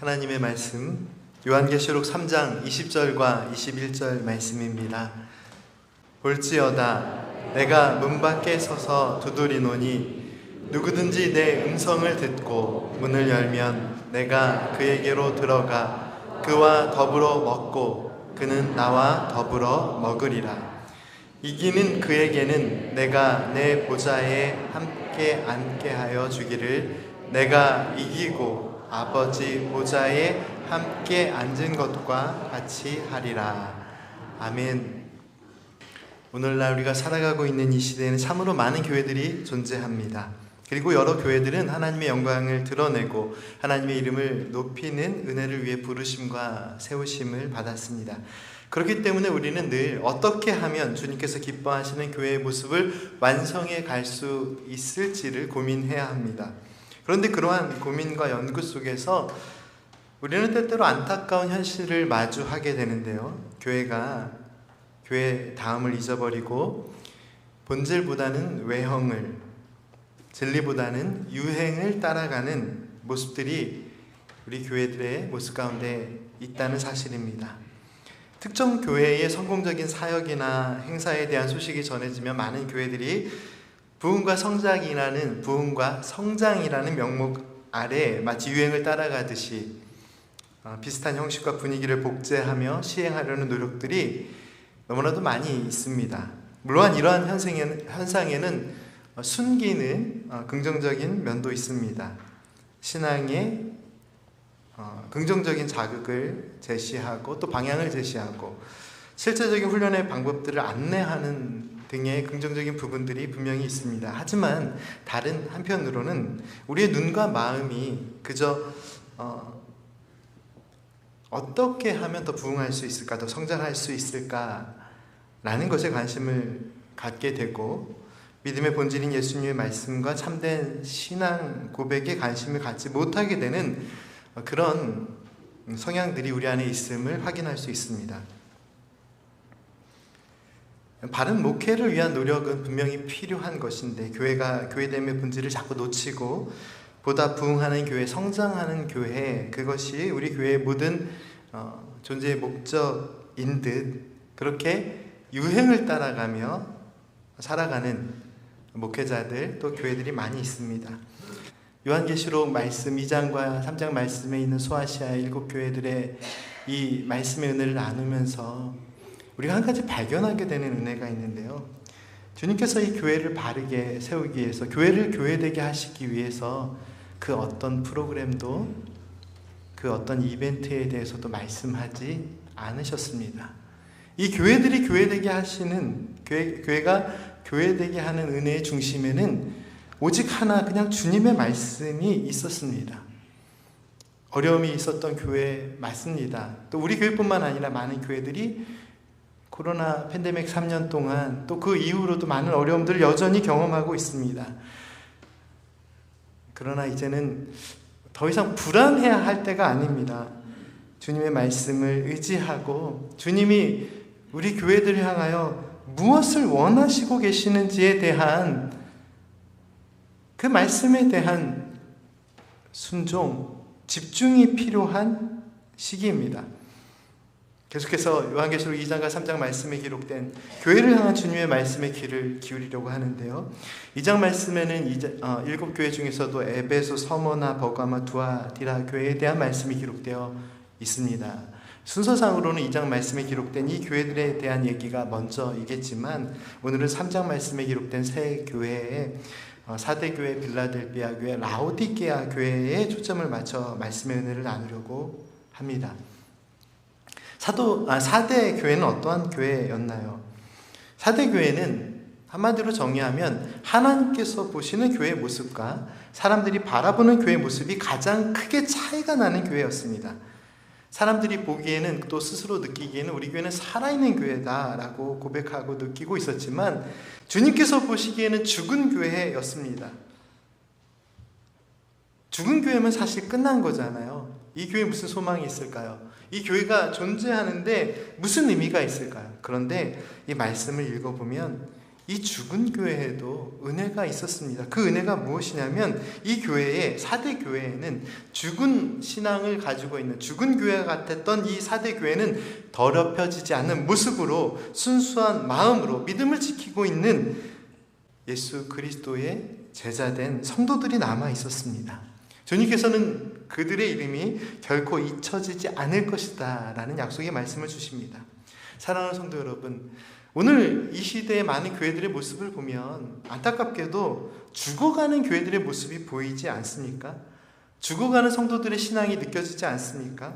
하나님의 말씀 요한계시록 3장 20절과 21절 말씀입니다. 볼지어다 내가 문 밖에 서서 두드리노니 누구든지 내 음성을 듣고 문을 열면 내가 그에게로 들어가 그와 더불어 먹고 그는 나와 더불어 먹으리라. 이기는 그에게는 내가 내 보좌에 함께 앉게 하여 주기를 내가 이기고 아버지 보좌에 함께 앉은 것과 같이 하리라. 아멘. 오늘날 우리가 살아가고 있는 이 시대에는 참으로 많은 교회들이 존재합니다. 그리고 여러 교회들은 하나님의 영광을 드러내고 하나님의 이름을 높이는 은혜를 위해 부르심과 세우심을 받았습니다. 그렇기 때문에 우리는 늘 어떻게 하면 주님께서 기뻐하시는 교회의 모습을 완성해 갈 수 있을지를 고민해야 합니다. 그런데 그러한 고민과 연구 속에서 우리는 때때로 안타까운 현실을 마주하게 되는데요. 교회 다음을 잊어버리고 본질보다는 외형을, 진리보다는 유행을 따라가는 모습들이 우리 교회들의 모습 가운데 있다는 사실입니다. 특정 교회의 성공적인 사역이나 행사에 대한 소식이 전해지면 많은 교회들이 부흥과 성장이라는 명목 아래 마치 유행을 따라가듯이 비슷한 형식과 분위기를 복제하며 시행하려는 노력들이 너무나도 많이 있습니다. 물론 이러한 현상에는 숨기는 긍정적인 면도 있습니다. 신앙의 긍정적인 자극을 제시하고 또 방향을 제시하고 실제적인 훈련의 방법들을 안내하는 등의 긍정적인 부분들이 분명히 있습니다. 하지만 다른 한편으로는 우리의 눈과 마음이 그저 어떻게 하면 더 부흥할 수 있을까, 더 성장할 수 있을까라는 것에 관심을 갖게 되고 믿음의 본질인 예수님의 말씀과 참된 신앙 고백에 관심을 갖지 못하게 되는 그런 성향들이 우리 안에 있음을 확인할 수 있습니다. 바른 목회를 위한 노력은 분명히 필요한 것인데 교회됨의 본질을 자꾸 놓치고 보다 부흥하는 교회, 성장하는 교회, 그것이 우리 교회의 모든 존재의 목적인 듯 그렇게 유행을 따라가며 살아가는 목회자들 또 교회들이 많이 있습니다. 요한계시록 말씀 2장과 3장 말씀에 있는 소아시아 7교회들의 이 말씀의 은혜를 나누면서 우리가 한 가지 발견하게 되는 은혜가 있는데요. 주님께서 이 교회를 바르게 세우기 위해서, 교회를 교회되게 하시기 위해서 그 어떤 프로그램도, 그 어떤 이벤트에 대해서도 말씀하지 않으셨습니다. 이 교회들이 교회되게 하시는, 교회가 교회되게 하는 은혜의 중심에는 오직 하나, 그냥 주님의 말씀이 있었습니다. 어려움이 있었던 교회 맞습니다. 또 우리 교회뿐만 아니라 많은 교회들이 코로나 팬데믹 3년 동안 또 그 이후로도 많은 어려움들을 여전히 경험하고 있습니다. 그러나 이제는 더 이상 불안해야 할 때가 아닙니다. 주님의 말씀을 의지하고 주님이 우리 교회들을 향하여 무엇을 원하시고 계시는지에 대한 그 말씀에 대한 순종, 집중이 필요한 시기입니다. 계속해서 요한계시록 2장과 3장 말씀에 기록된 교회를 향한 주님의 말씀에 귀를 기울이려고 하는데요. 2장 말씀에는 7교회 중에서도 에베소, 서머나, 버가마, 두아디라 교회에 대한 말씀이 기록되어 있습니다. 순서상으로는 2장 말씀에 기록된 이 교회들에 대한 얘기가 먼저이겠지만 오늘은 3장 말씀에 기록된 세 교회의 사대교회, 빌라델비아 교회, 라오디게아 교회에 초점을 맞춰 말씀의 은혜를 나누려고 합니다. 사대 교회는 어떠한 교회였나요? 사대 교회는 한마디로 정의하면 하나님께서 보시는 교회의 모습과 사람들이 바라보는 교회의 모습이 가장 크게 차이가 나는 교회였습니다. 사람들이 보기에는 또 스스로 느끼기에는 우리 교회는 살아있는 교회다라고 고백하고 느끼고 있었지만 주님께서 보시기에는 죽은 교회였습니다. 죽은 교회면 사실 끝난 거잖아요. 이 교회에 무슨 소망이 있을까요? 이 교회가 존재하는데 무슨 의미가 있을까요? 그런데 이 말씀을 읽어보면 이 죽은 교회에도 은혜가 있었습니다. 그 은혜가 무엇이냐면 이 교회에, 사대 교회에는 죽은 신앙을 가지고 있는, 죽은 교회 같았던 이 사대 교회는 더럽혀지지 않는 모습으로 순수한 마음으로 믿음을 지키고 있는 예수 그리스도의 제자된 성도들이 남아 있었습니다. 주님께서는 그들의 이름이 결코 잊혀지지 않을 것이다 라는 약속의 말씀을 주십니다. 사랑하는 성도 여러분, 오늘 이 시대의 많은 교회들의 모습을 보면 안타깝게도 죽어가는 교회들의 모습이 보이지 않습니까? 죽어가는 성도들의 신앙이 느껴지지 않습니까?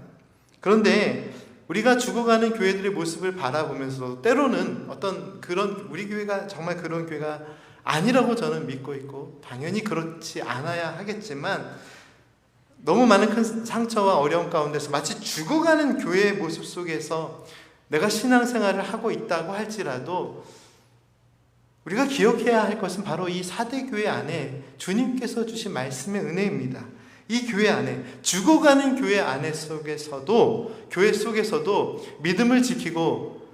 그런데 우리가 죽어가는 교회들의 모습을 바라보면서 때로는 어떤 그런 우리 교회가 정말 그런 교회가 아니라고 저는 믿고 있고 당연히 그렇지 않아야 하겠지만 너무 많은 큰 상처와 어려움 가운데서 마치 죽어가는 교회의 모습 속에서 내가 신앙생활을 하고 있다고 할지라도 우리가 기억해야 할 것은 바로 이 사대 교회 안에 주님께서 주신 말씀의 은혜입니다. 이 교회 안에, 죽어가는 교회 안에 속에서도, 교회 속에서도 믿음을 지키고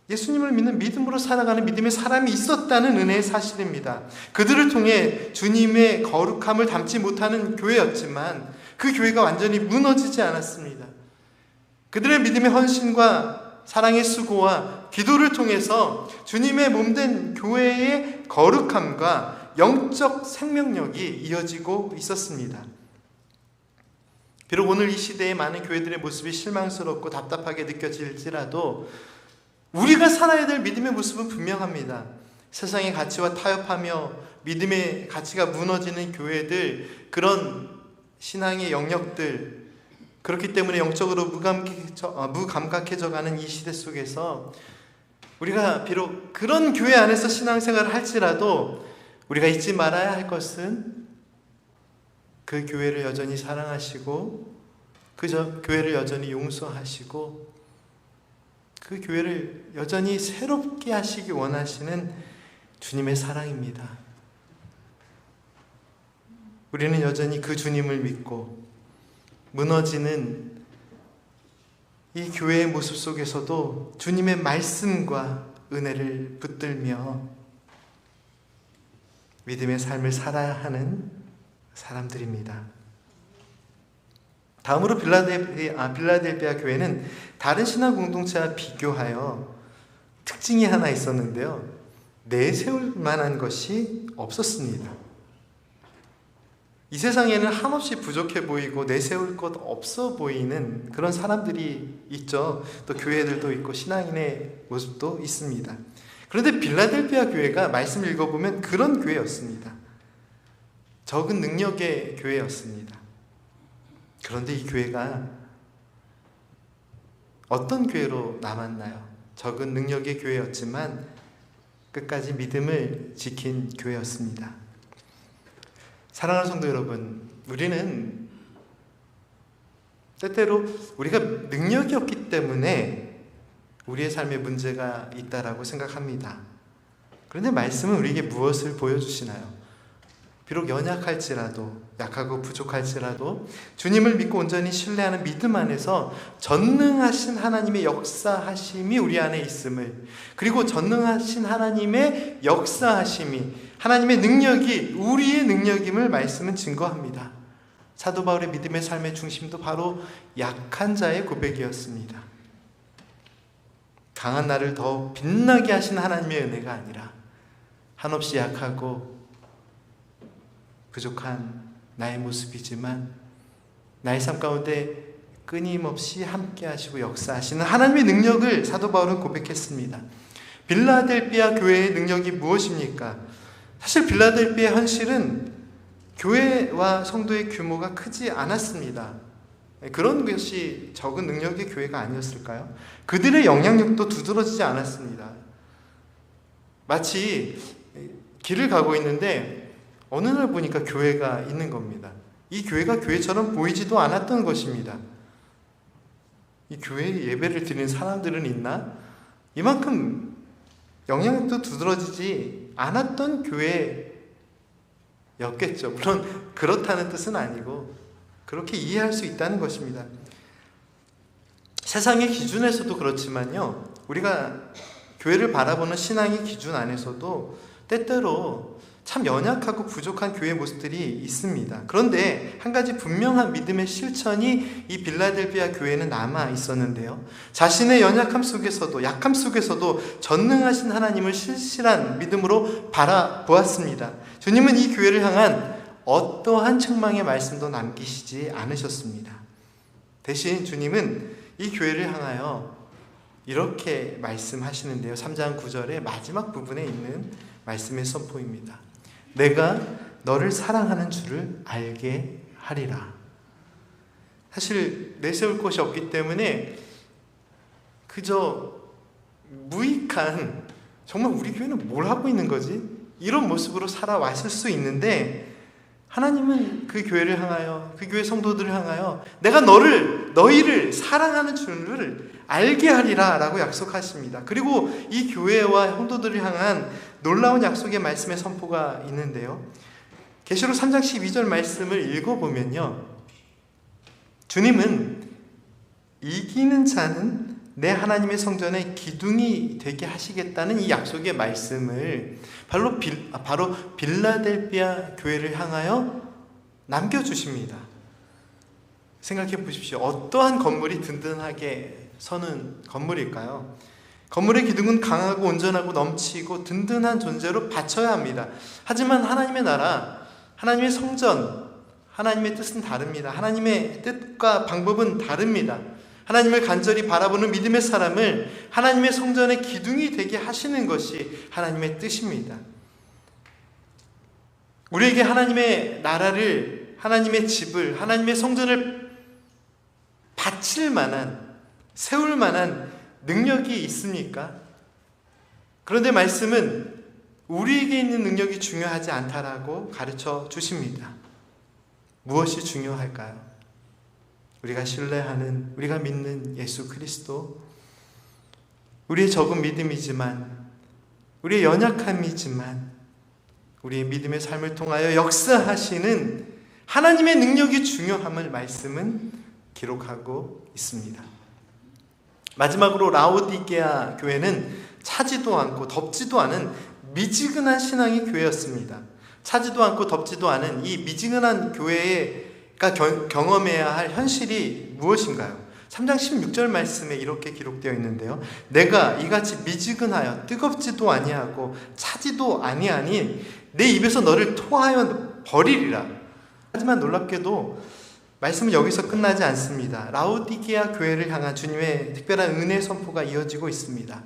예수님을 믿는 믿음으로 살아가는 믿음의 사람이 있었다는 은혜의 사실입니다. 그들을 통해 주님의 거룩함을 담지 못하는 교회였지만 그 교회가 완전히 무너지지 않았습니다. 그들의 믿음의 헌신과 사랑의 수고와 기도를 통해서 주님의 몸된 교회의 거룩함과 영적 생명력이 이어지고 있었습니다. 비록 오늘 이 시대의 많은 교회들의 모습이 실망스럽고 답답하게 느껴질지라도 우리가 살아야 될 믿음의 모습은 분명합니다. 세상의 가치와 타협하며 믿음의 가치가 무너지는 교회들, 그런 신앙의 영역들, 그렇기 때문에 영적으로 무감각해져가는 이 시대 속에서 우리가 비록 그런 교회 안에서 신앙생활을 할지라도 우리가 잊지 말아야 할 것은 그 교회를 여전히 사랑하시고 그 교회를 여전히 용서하시고 그 교회를 여전히 새롭게 하시기 원하시는 주님의 사랑입니다. 우리는 여전히 그 주님을 믿고 무너지는 이 교회의 모습 속에서도 주님의 말씀과 은혜를 붙들며 믿음의 삶을 살아야 하는 사람들입니다. 다음으로 빌라델피아 교회는 다른 신앙 공동체와 비교하여 특징이 하나 있었는데요. 내세울 만한 것이 없었습니다. 이 세상에는 한없이 부족해 보이고 내세울 것 없어 보이는 그런 사람들이 있죠. 또 교회들도 있고 신앙인의 모습도 있습니다. 그런데 빌라델피아 교회가 말씀을 읽어보면 그런 교회였습니다. 적은 능력의 교회였습니다. 그런데 이 교회가 어떤 교회로 남았나요? 적은 능력의 교회였지만 끝까지 믿음을 지킨 교회였습니다. 사랑하는 성도 여러분, 우리는 때때로 우리가 능력이 없기 때문에 우리의 삶에 문제가 있다라고 생각합니다. 그런데 말씀은 우리에게 무엇을 보여주시나요? 비록 연약할지라도, 약하고 부족할지라도 주님을 믿고 온전히 신뢰하는 믿음 안에서 전능하신 하나님의 역사하심이 우리 안에 있음을, 그리고 전능하신 하나님의 역사하심이, 하나님의 능력이 우리의 능력임을 말씀은 증거합니다. 사도 바울의 믿음의 삶의 중심도 바로 약한 자의 고백이었습니다. 강한 나를 더 빛나게 하신 하나님의 은혜가 아니라 한없이 약하고 부족한 나의 모습이지만 나의 삶 가운데 끊임없이 함께 하시고 역사하시는 하나님의 능력을 사도 바울은 고백했습니다. 빌라델피아 교회의 능력이 무엇입니까? 사실 빌라델피아의 현실은 교회와 성도의 규모가 크지 않았습니다. 그런 것이 적은 능력의 교회가 아니었을까요? 그들의 영향력도 두드러지지 않았습니다. 마치 길을 가고 있는데 어느 날 보니까 교회가 있는 겁니다. 이 교회가 교회처럼 보이지도 않았던 것입니다. 이 교회에 예배를 드리는 사람들은 있나? 이만큼 영향력도 두드러지지 않았던 교회였겠죠. 물론 그렇다는 뜻은 아니고 그렇게 이해할 수 있다는 것입니다. 세상의 기준에서도 그렇지만요, 우리가 교회를 바라보는 신앙의 기준 안에서도 때때로 참 연약하고 부족한 교회 모습들이 있습니다. 그런데 한 가지 분명한 믿음의 실천이 이 빌라델비아 교회는 남아 있었는데요. 자신의 연약함 속에서도, 약함 속에서도 전능하신 하나님을 실실한 믿음으로 바라보았습니다. 주님은 이 교회를 향한 어떠한 책망의 말씀도 남기시지 않으셨습니다. 대신 주님은 이 교회를 향하여 이렇게 말씀하시는데요. 3장 9절의 마지막 부분에 있는 말씀의 선포입니다. 내가 너를 사랑하는 줄을 알게 하리라. 사실 내세울 곳이 없기 때문에 그저 무익한, 정말 우리 교회는 뭘 하고 있는 거지? 이런 모습으로 살아왔을 수 있는데, 하나님은 그 교회를 향하여, 그 교회 성도들을 향하여 내가 너희를 사랑하는 줄을 알게 하리라 라고 약속하십니다. 그리고 이 교회와 성도들을 향한 놀라운 약속의 말씀의 선포가 있는데요. 계시록 3장 12절 말씀을 읽어보면요, 주님은 이기는 자는 내 하나님의 성전에 기둥이 되게 하시겠다는 이 약속의 말씀을 바로 빌라델비아 교회를 향하여 남겨주십니다. 생각해 보십시오. 어떠한 건물이 든든하게 서는 건물일까요? 건물의 기둥은 강하고 온전하고 넘치고 든든한 존재로 받쳐야 합니다. 하지만 하나님의 나라, 하나님의 성전, 하나님의 뜻은 다릅니다. 하나님의 뜻과 방법은 다릅니다. 하나님을 간절히 바라보는 믿음의 사람을 하나님의 성전의 기둥이 되게 하시는 것이 하나님의 뜻입니다. 우리에게 하나님의 나라를, 하나님의 집을, 하나님의 성전을 바칠 만한, 세울 만한 능력이 있습니까? 그런데 말씀은 우리에게 있는 능력이 중요하지 않다라고 가르쳐 주십니다. 무엇이 중요할까요? 우리가 신뢰하는, 우리가 믿는 예수 그리스도, 우리의 적은 믿음이지만, 우리의 연약함이지만, 우리의 믿음의 삶을 통하여 역사하시는 하나님의 능력이 중요함을 말씀은 기록하고 있습니다. 마지막으로 라오디게아 교회는 차지도 않고 덥지도 않은 미지근한 신앙의 교회였습니다. 차지도 않고 덥지도 않은 이 미지근한 교회가 경험해야 할 현실이 무엇인가요? 3장 16절 말씀에 이렇게 기록되어 있는데요. 내가 이같이 미지근하여 뜨겁지도 아니하고 차지도 아니하니 내 입에서 너를 토하여 버리리라. 하지만 놀랍게도 말씀은 여기서 끝나지 않습니다. 라오디게아 교회를 향한 주님의 특별한 은혜 선포가 이어지고 있습니다.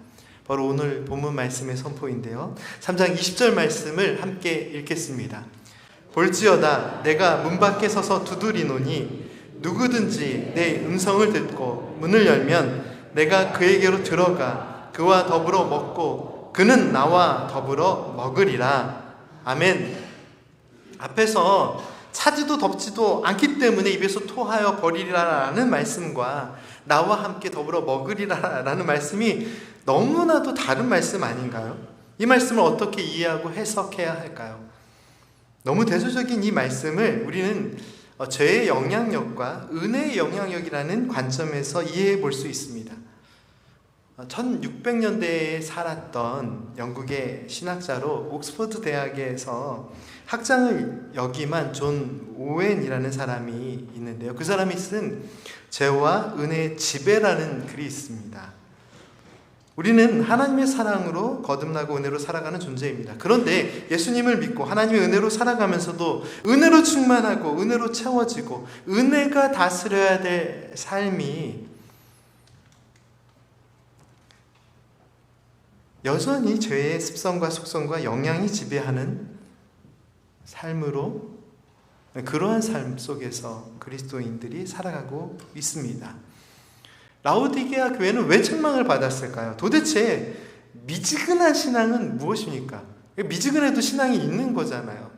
바로 오늘 본문 말씀의 선포인데요. 3장 20절 말씀을 함께 읽겠습니다. 볼지어다 내가 문 밖에 서서 두드리노니 누구든지 내 음성을 듣고 문을 열면 내가 그에게로 들어가 그와 더불어 먹고 그는 나와 더불어 먹으리라. 아멘. 앞에서 차지도 덥지도 않기 때문에 입에서 토하여 버리리라라는 말씀과 나와 함께 더불어 먹으리라라는 말씀이 너무나도 다른 말씀 아닌가요? 이 말씀을 어떻게 이해하고 해석해야 할까요? 너무 대조적인 이 말씀을 우리는 죄의 영향력과 은혜의 영향력이라는 관점에서 이해해 볼 수 있습니다. 1600년대에 살았던 영국의 신학자로 옥스퍼드 대학에서 학장을 역임한 존 오웬이라는 사람이 있는데요. 그 사람이 쓴 죄와 은혜의 지배라는 글이 있습니다. 우리는 하나님의 사랑으로 거듭나고 은혜로 살아가는 존재입니다. 그런데 예수님을 믿고 하나님의 은혜로 살아가면서도 은혜로 충만하고 은혜로 채워지고 은혜가 다스려야 될 삶이 여전히 죄의 습성과 속성과 영향이 지배하는 삶으로, 그러한 삶 속에서 그리스도인들이 살아가고 있습니다. 라오디게아 교회는 왜 책망을 받았을까요? 도대체 미지근한 신앙은 무엇입니까? 미지근해도 신앙이 있는 거잖아요.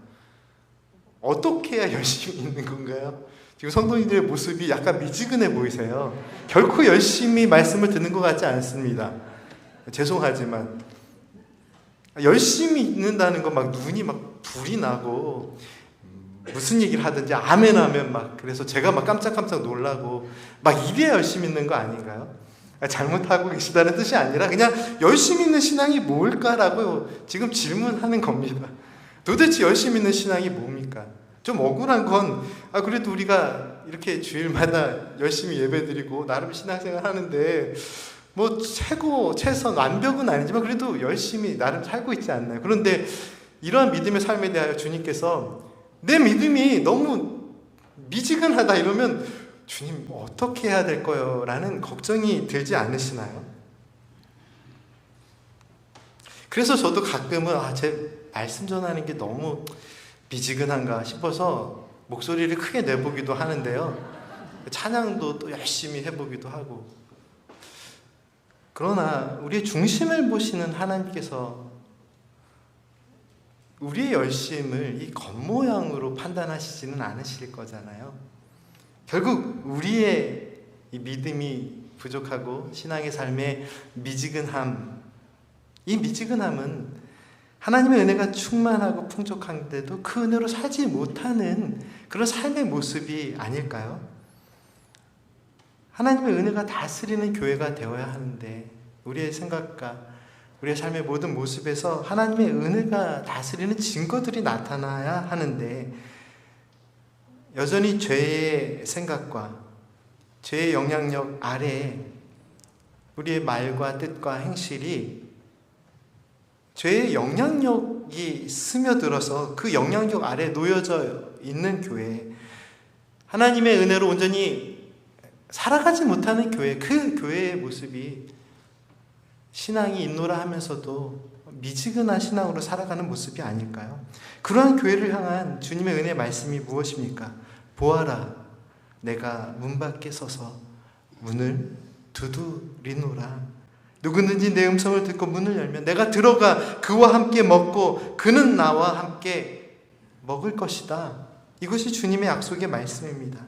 어떻게 해야 열심히 있는 건가요? 지금 성도님들의 모습이 약간 미지근해 보이세요. 결코 열심히 말씀을 듣는 것 같지 않습니다. 죄송하지만 열심히 있는다는 건 막 눈이 막 불이 나고 무슨 얘기를 하든지 아멘 하면 막 그래서 제가 막 깜짝깜짝 놀라고 막 이래야 열심히 있는 거 아닌가요? 잘못하고 계시다는 뜻이 아니라 그냥 열심히 있는 신앙이 뭘까라고 지금 질문하는 겁니다. 도대체 열심히 있는 신앙이 뭡니까? 좀 억울한 건 그래도 우리가 이렇게 주일마다 열심히 예배드리고 나름 신앙생활 하는데 뭐 최선 완벽은 아니지만 그래도 열심히 나름 살고 있지 않나요? 그런데 이러한 믿음의 삶에 대하여 주님께서 내 믿음이 너무 미지근하다 이러면 주님 어떻게 해야 될 거예요? 라는 걱정이 들지 않으시나요? 그래서 저도 가끔은 제 말씀 전하는 게 너무 미지근한가 싶어서 목소리를 크게 내보기도 하는데요. 찬양도 또 열심히 해보기도 하고. 그러나 우리의 중심을 보시는 하나님께서 우리의 열심을 이 겉모양으로 판단하시지는 않으실 거잖아요. 결국 우리의 이 믿음이 부족하고 신앙의 삶의 미지근함, 이 미지근함은 하나님의 은혜가 충만하고 풍족한데도 그 은혜로 살지 못하는 그런 삶의 모습이 아닐까요? 하나님의 은혜가 다스리는 교회가 되어야 하는데 우리의 생각과 우리의 삶의 모든 모습에서 하나님의 은혜가 다스리는 증거들이 나타나야 하는데 여전히 죄의 생각과 죄의 영향력 아래 우리의 말과 뜻과 행실이 죄의 영향력이 스며들어서 그 영향력 아래 놓여져 있는 교회, 하나님의 은혜로 온전히 살아가지 못하는 교회, 그 교회의 모습이 신앙이 있노라 하면서도 미지근한 신앙으로 살아가는 모습이 아닐까요? 그러한 교회를 향한 주님의 은혜의 말씀이 무엇입니까? 보아라, 내가 문 밖에 서서 문을 두드리노라. 누구든지 내 음성을 듣고 문을 열면 내가 들어가 그와 함께 먹고 그는 나와 함께 먹을 것이다. 이것이 주님의 약속의 말씀입니다.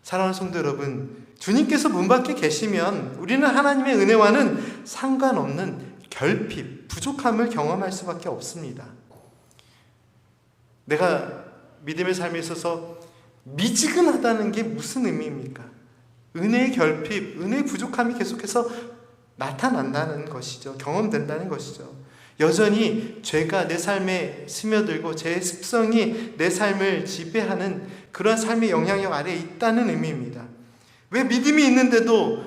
사랑하는 성도 여러분, 주님께서 문 밖에 계시면 우리는 하나님의 은혜와는 상관없는 결핍, 부족함을 경험할 수밖에 없습니다. 내가 믿음의 삶에 있어서 미지근하다는 게 무슨 의미입니까? 은혜의 결핍, 은혜의 부족함이 계속해서 나타난다는 것이죠. 경험된다는 것이죠. 여전히 죄가 내 삶에 스며들고 죄의 습성이 내 삶을 지배하는 그런 삶의 영향력 아래에 있다는 의미입니다. 왜 믿음이 있는데도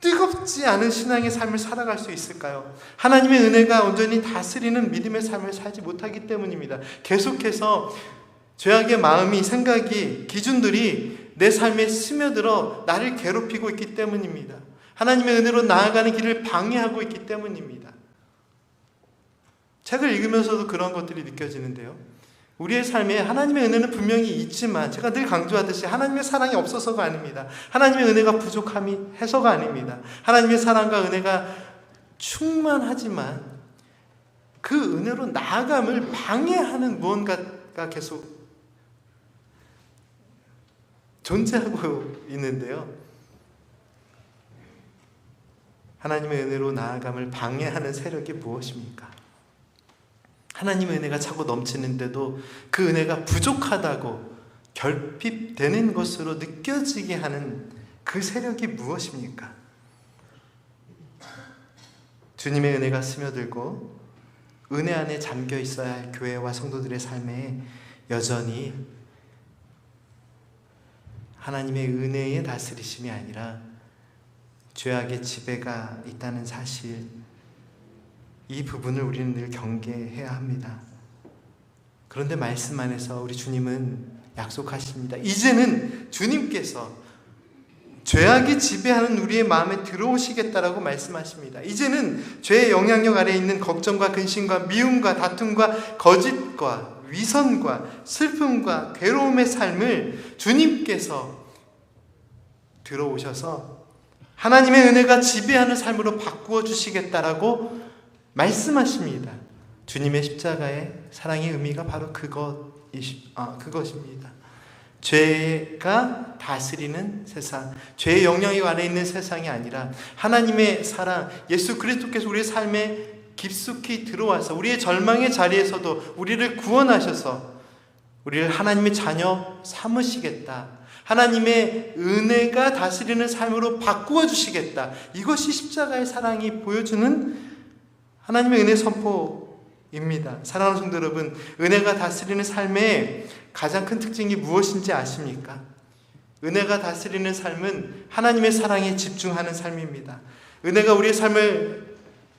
뜨겁지 않은 신앙의 삶을 살아갈 수 있을까요? 하나님의 은혜가 온전히 다스리는 믿음의 삶을 살지 못하기 때문입니다. 계속해서 죄악의 마음이, 생각이, 기준들이 내 삶에 스며들어 나를 괴롭히고 있기 때문입니다. 하나님의 은혜로 나아가는 길을 방해하고 있기 때문입니다. 책을 읽으면서도 그런 것들이 느껴지는데요. 우리의 삶에 하나님의 은혜는 분명히 있지만 제가 늘 강조하듯이 하나님의 사랑이 없어서가 아닙니다. 하나님의 은혜가 부족함이 해서가 아닙니다. 하나님의 사랑과 은혜가 충만하지만 그 은혜로 나아감을 방해하는 무언가가 계속 존재하고 있는데요. 하나님의 은혜로 나아감을 방해하는 세력이 무엇입니까? 하나님의 은혜가 차고 넘치는데도 그 은혜가 부족하다고 결핍되는 것으로 느껴지게 하는 그 세력이 무엇입니까? 주님의 은혜가 스며들고 은혜 안에 잠겨 있어야 할 교회와 성도들의 삶에 여전히 하나님의 은혜의 다스리심이 아니라 죄악의 지배가 있다는 사실, 이 부분을 우리는 늘 경계해야 합니다. 그런데 말씀 안에서 우리 주님은 약속하십니다. 이제는 주님께서 죄악이 지배하는 우리의 마음에 들어오시겠다라고 말씀하십니다. 이제는 죄의 영향력 아래에 있는 걱정과 근심과 미움과 다툼과 거짓과 위선과 슬픔과 괴로움의 삶을 주님께서 들어오셔서 하나님의 은혜가 지배하는 삶으로 바꾸어 주시겠다라고 말씀하십니다. 주님의 십자가의 사랑의 의미가 바로 그것입니다. 죄가 다스리는 세상, 죄의 영향력 안에 있는 세상이 아니라 하나님의 사랑, 예수 그리스도께서 우리의 삶에 깊숙이 들어와서 우리의 절망의 자리에서도 우리를 구원하셔서 우리를 하나님의 자녀 삼으시겠다. 하나님의 은혜가 다스리는 삶으로 바꾸어 주시겠다. 이것이 십자가의 사랑이 보여주는 하나님의 은혜 선포입니다. 사랑하는 성도 여러분, 은혜가 다스리는 삶의 가장 큰 특징이 무엇인지 아십니까? 은혜가 다스리는 삶은 하나님의 사랑에 집중하는 삶입니다. 은혜가 우리의 삶을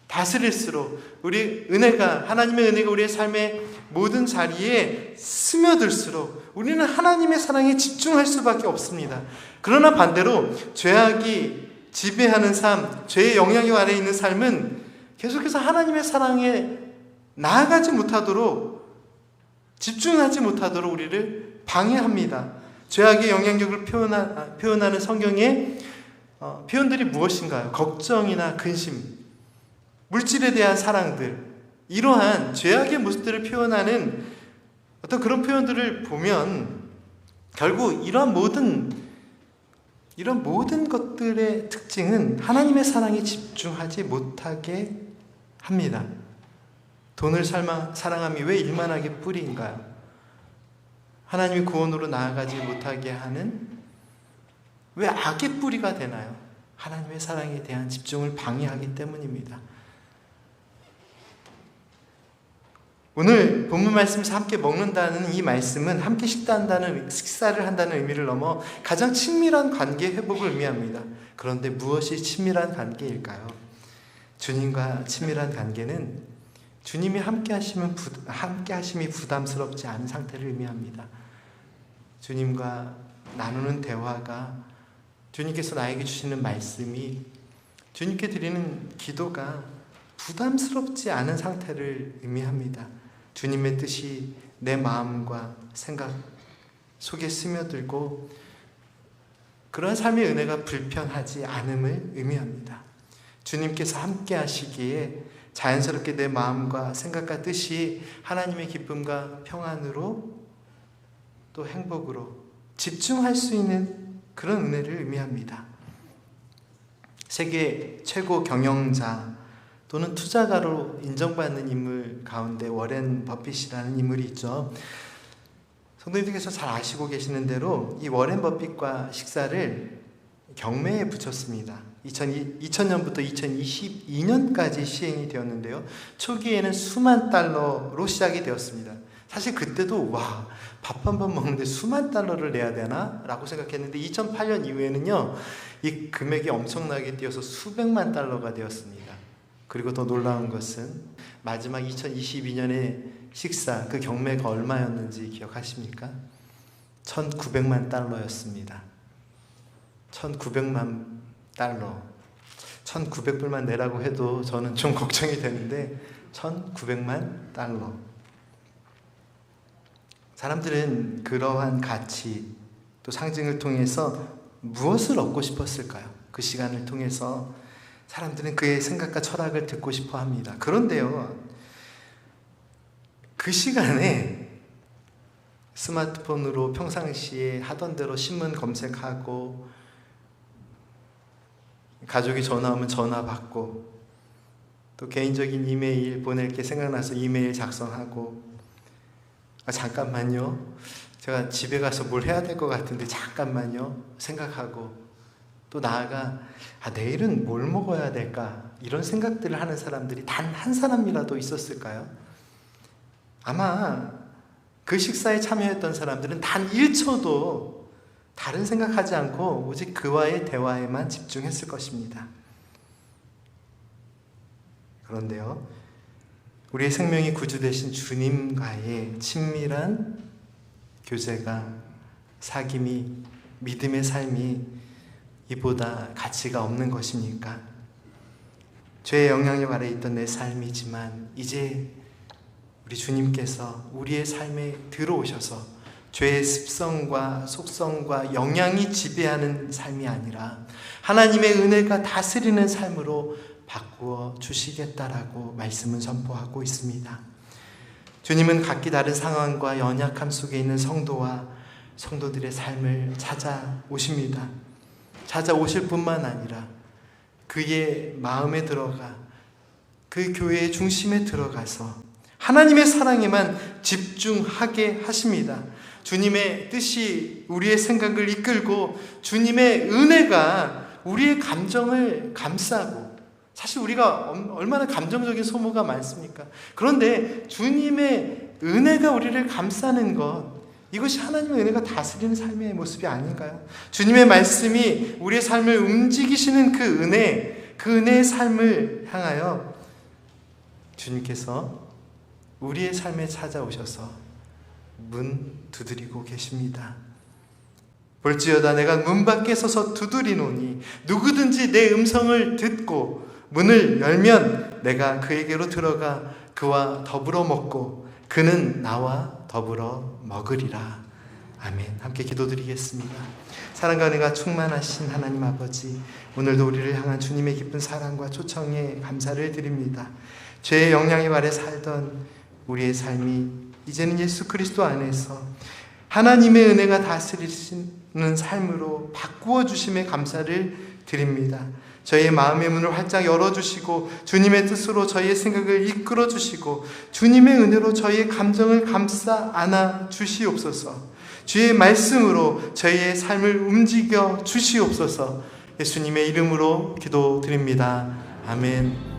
다스릴수록 하나님의 은혜가 우리의 삶의 모든 자리에 스며들수록 우리는 하나님의 사랑에 집중할 수밖에 없습니다. 그러나 반대로 죄악이 지배하는 삶, 죄의 영향력 아래에 있는 삶은 계속해서 하나님의 사랑에 나아가지 못하도록, 집중하지 못하도록 우리를 방해합니다. 죄악의 영향력을 표현하는 성경의 표현들이 무엇인가요? 걱정이나 근심, 물질에 대한 사랑들, 이러한 죄악의 모습들을 표현하는 어떤 그런 표현들을 보면 결국 이런 모든 것들의 특징은 하나님의 사랑에 집중하지 못하게 합니다. 돈을 사랑함이 왜 일만하게 뿌리인가요? 하나님의 구원으로 나아가지 못하게 하는, 왜 악의 뿌리가 되나요? 하나님의 사랑에 대한 집중을 방해하기 때문입니다. 오늘 본문 말씀에서 함께 먹는다는 이 말씀은 함께 식사를 한다는 의미를 넘어 가장 친밀한 관계 회복을 의미합니다. 그런데 무엇이 친밀한 관계일까요? 주님과 친밀한 관계는 주님이 함께하심이 부담스럽지 않은 상태를 의미합니다. 주님과 나누는 대화가, 주님께서 나에게 주시는 말씀이, 주님께 드리는 기도가 부담스럽지 않은 상태를 의미합니다. 주님의 뜻이 내 마음과 생각 속에 스며들고 그런 삶의 은혜가 불편하지 않음을 의미합니다. 주님께서 함께 하시기에 자연스럽게 내 마음과 생각과 뜻이 하나님의 기쁨과 평안으로 또 행복으로 집중할 수 있는 그런 은혜를 의미합니다. 세계 최고 경영자 또는 투자가로 인정받는 인물 가운데 워렌 버핏이라는 인물이 있죠. 성도님들께서 잘 아시고 계시는 대로 이 워렌 버핏과 식사를 경매에 붙였습니다. 2000년부터 2022년까지 시행이 되었는데요. 초기에는 수만 달러로 시작이 되었습니다. 사실 그때도 밥 한 번 먹는데 수만 달러를 내야 되나? 라고 생각했는데 2008년 이후에는요, 이 금액이 엄청나게 뛰어서 수백만 달러가 되었습니다. 그리고 더 놀라운 것은 마지막 2022년에 식사, 그 경매가 얼마였는지 기억하십니까? 1900만 달러였습니다. 1900만 달러. 1900불만 내라고 해도 저는 좀 걱정이 되는데 1900만 달러. 사람들은 그러한 가치 또 상징을 통해서 무엇을 얻고 싶었을까요? 그 시간을 통해서 사람들은 그의 생각과 철학을 듣고 싶어 합니다. 그런데요, 그 시간에 스마트폰으로 평상시에 하던 대로 신문 검색하고 가족이 전화 오면 전화 받고 또 개인적인 이메일 보낼 게 생각나서 이메일 작성하고 잠깐만요, 제가 집에 가서 뭘 해야 될 것 같은데 잠깐만요 생각하고 또 나아가 내일은 뭘 먹어야 될까, 이런 생각들을 하는 사람들이 단 한 사람이라도 있었을까요? 아마 그 식사에 참여했던 사람들은 단 1초도 다른 생각하지 않고 오직 그와의 대화에만 집중했을 것입니다. 그런데요, 우리의 생명이 구주 되신 주님과의 친밀한 교제가, 사귐이, 믿음의 삶이 이보다 가치가 없는 것입니까? 죄의 영향력 아래에 있던 내 삶이지만 이제 우리 주님께서 우리의 삶에 들어오셔서 죄의 습성과 속성과 영향이 지배하는 삶이 아니라 하나님의 은혜가 다스리는 삶으로 바꾸어 주시겠다라고 말씀은 선포하고 있습니다. 주님은 각기 다른 상황과 연약함 속에 있는 성도와 성도들의 삶을 찾아오십니다. 찾아오실 뿐만 아니라 그의 마음에 들어가 그 교회의 중심에 들어가서 하나님의 사랑에만 집중하게 하십니다. 주님의 뜻이 우리의 생각을 이끌고 주님의 은혜가 우리의 감정을 감싸고, 사실 우리가 얼마나 감정적인 소모가 많습니까? 그런데 주님의 은혜가 우리를 감싸는 것, 이것이 하나님의 은혜가 다스리는 삶의 모습이 아닌가요? 주님의 말씀이 우리의 삶을 움직이시는 그 은혜의 삶을 향하여 주님께서 우리의 삶에 찾아오셔서 문 두드리고 계십니다. 볼지어다 내가 문 밖에 서서 두드리노니 누구든지 내 음성을 듣고 문을 열면 내가 그에게로 들어가 그와 더불어 먹고 그는 나와 더불어 먹으리라. 아멘. 함께 기도드리겠습니다. 사랑과 은혜가 충만하신 하나님 아버지, 오늘도 우리를 향한 주님의 깊은 사랑과 초청에 감사를 드립니다. 죄의 영향의 아래 살던 우리의 삶이 이제는 예수 그리스도 안에서 하나님의 은혜가 다스리시는 삶으로 바꾸어 주심에 감사를 드립니다. 저희의 마음의 문을 활짝 열어주시고 주님의 뜻으로 저희의 생각을 이끌어 주시고 주님의 은혜로 저희의 감정을 감싸 안아 주시옵소서. 주의 말씀으로 저희의 삶을 움직여 주시옵소서. 예수님의 이름으로 기도드립니다. 아멘.